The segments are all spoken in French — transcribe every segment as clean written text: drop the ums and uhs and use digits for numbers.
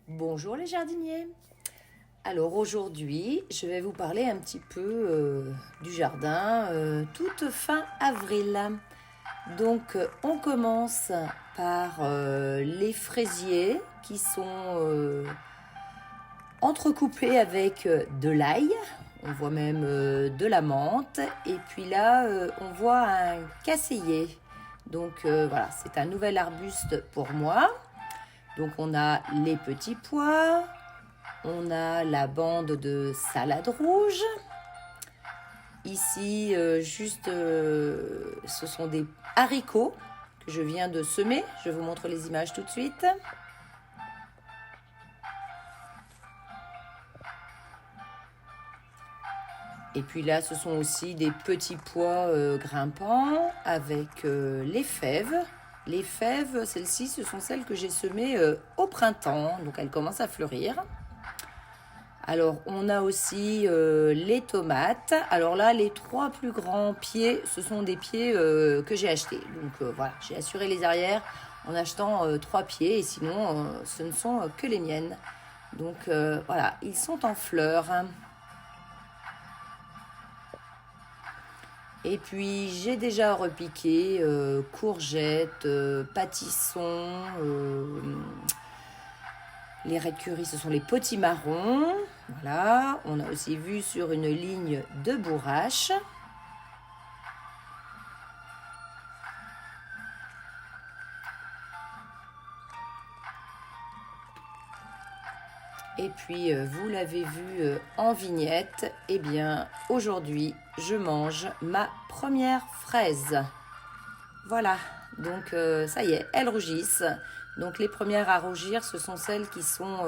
Bonjour les jardiniers. Alors aujourd'hui, je vais vous parler un petit peu du jardin toute fin avril. Donc on commence par les fraisiers qui sont entrecoupés avec de l'ail. On voit même de la menthe. Et puis là, on voit un casséier. Donc voilà, c'est un nouvel arbuste pour moi. Donc on a les petits pois, on a la bande de salade rouge. Ici, ce sont des haricots que je viens de semer. Je vous montre les images tout de suite. Et puis là, ce sont aussi des petits pois grimpants avec les fèves. Les fèves, celles-ci, ce sont celles que j'ai semées au printemps, donc elles commencent à fleurir. Alors, on a aussi les tomates. Alors là, les 3 plus grands pieds, ce sont des pieds que j'ai achetés. Donc voilà, j'ai assuré les arrières en achetant 3 pieds et sinon, ce ne sont que les miennes. Donc voilà, ils sont en fleurs. Et puis j'ai déjà repiqué courgettes, pâtissons, les raies de curry, ce sont les potimarrons. Voilà, on a aussi vu sur une ligne de bourrache. Et puis, vous l'avez vu en vignette, eh bien, aujourd'hui, je mange ma première fraise. Voilà, donc ça y est, elles rougissent. Donc les premières à rougir, ce sont celles qui sont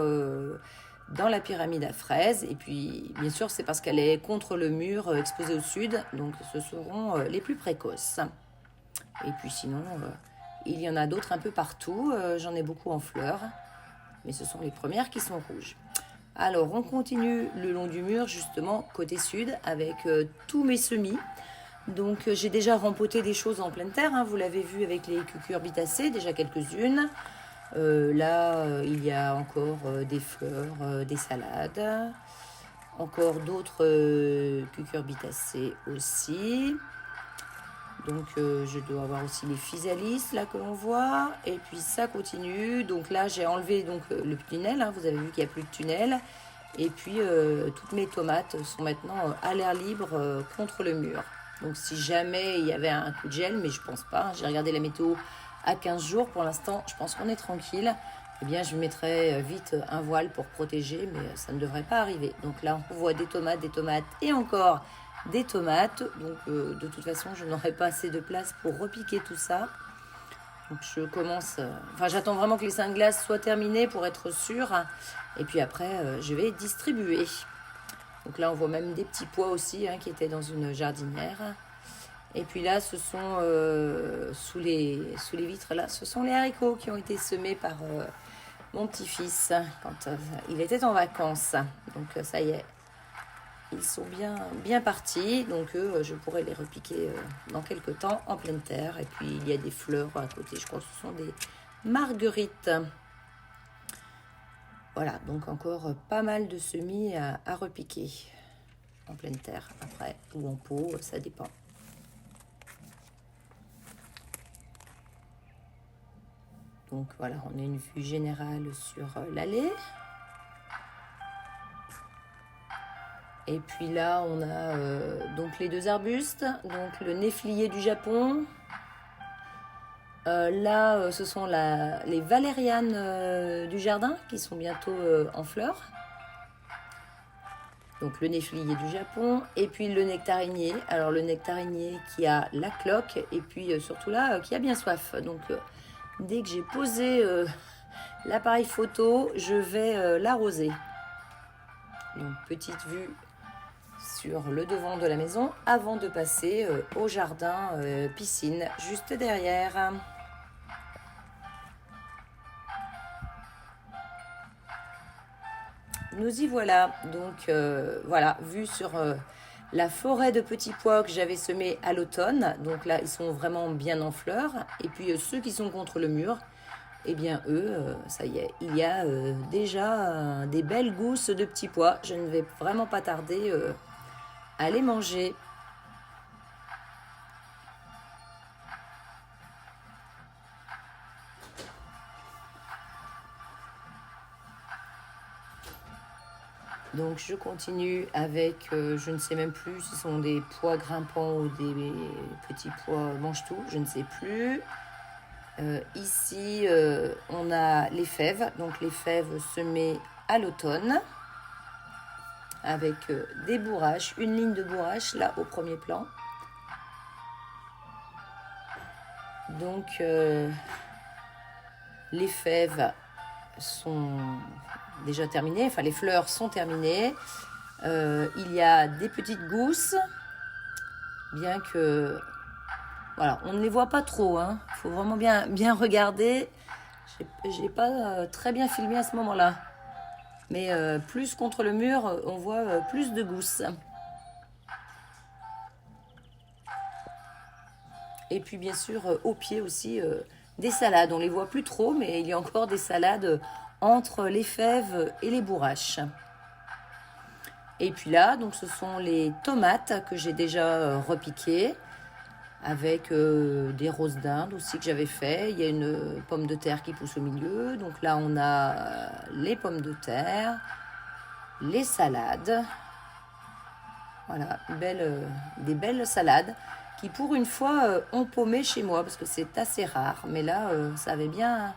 dans la pyramide à fraises. Et puis, bien sûr, c'est parce qu'elle est contre le mur, exposée au sud. Donc ce seront les plus précoces. Et puis sinon, il y en a d'autres un peu partout. J'en ai beaucoup en fleurs. Mais ce sont les premières qui sont rouges. Alors, on continue le long du mur, justement, côté sud, avec tous mes semis. Donc, j'ai déjà rempoté des choses en pleine terre. Hein, vous l'avez vu avec les cucurbitacées, déjà quelques-unes. Là, il y a encore des fleurs, des salades. Encore d'autres cucurbitacées aussi. Donc je dois avoir aussi les physalis là que l'on voit. Et puis ça continue. Donc là j'ai enlevé donc, le tunnel. Hein. Vous avez vu qu'il n'y a plus de tunnel. Et puis toutes mes tomates sont maintenant à l'air libre contre le mur. Donc si jamais il y avait un coup de gel, mais je pense pas. Hein. J'ai regardé la météo à 15 jours. Pour l'instant je pense qu'on est tranquille. Eh bien je mettrai vite un voile pour protéger. Mais ça ne devrait pas arriver. Donc là on voit des tomates et encore des tomates, donc de toute façon je n'aurai pas assez de place pour repiquer tout ça. Donc je commence, j'attends vraiment que les seins de glace soient terminés pour être sûre, et puis après je vais distribuer. Donc là on voit même des petits pois aussi hein, qui étaient dans une jardinière. Et puis là ce sont sous les vitres là, ce sont les haricots qui ont été semés par mon petit-fils quand il était en vacances. Donc ça y est. Ils sont bien partis, donc je pourrais les repiquer dans quelques temps en pleine terre. Et puis il y a des fleurs à côté, je crois que ce sont des marguerites. Voilà, donc encore pas mal de semis à repiquer en pleine terre après, ou en pot, ça dépend. Donc voilà, on a une vue générale sur l'allée. Et puis là, on a donc les 2 arbustes, donc le néflier du Japon. Là, ce sont les valérianes du jardin qui sont bientôt en fleurs. Donc le néflier du Japon et puis le nectarinier. Alors le nectarinier qui a la cloque et puis surtout là qui a bien soif. Donc dès que j'ai posé l'appareil photo, je vais l'arroser. Une petite vue sur le devant de la maison avant de passer au jardin piscine juste derrière. Nous y voilà, donc voilà, vue sur la forêt de petits pois que j'avais semés à l'automne. Donc là, ils sont vraiment bien en fleurs. Et puis ceux qui sont contre le mur, eh bien eux, ça y est, il y a déjà des belles gousses de petits pois. Je ne vais vraiment pas tarder à les manger. Donc je continue avec, je ne sais même plus si ce sont des pois grimpants ou des petits pois mange-tout, je ne sais plus. Ici, on a les fèves, donc les fèves semées à l'automne, avec des bourraches, une ligne de bourraches là au premier plan. Donc les fèves sont déjà terminées, enfin les fleurs sont terminées. Il y a des petites gousses, bien que voilà, on ne les voit pas trop, hein. Faut vraiment bien regarder. J'ai pas très bien filmé à ce moment-là, mais plus contre le mur, on voit plus de gousses. Et puis bien sûr au pied aussi des salades. On les voit plus trop, mais il y a encore des salades entre les fèves et les bourraches. Et puis là, donc ce sont les tomates que j'ai déjà repiquées avec des roses d'Inde aussi que j'avais fait. Il y a une pomme de terre qui pousse au milieu. Donc là, on a les pommes de terre, les salades. Voilà, des belles salades qui pour une fois ont paumé chez moi parce que c'est assez rare. Mais là, ça avait bien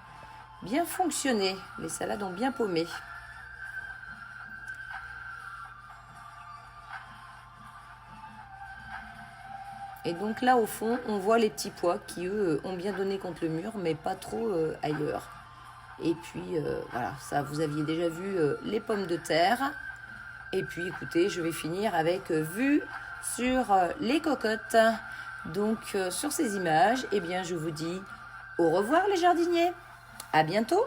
fonctionné. Les salades ont bien paumé. Et donc là, au fond, on voit les petits pois qui, eux, ont bien donné contre le mur, mais pas trop ailleurs. Et puis, voilà, ça, vous aviez déjà vu les pommes de terre. Et puis, écoutez, je vais finir avec vue sur les cocottes. Donc, sur ces images, eh bien, je vous dis au revoir les jardiniers. À bientôt.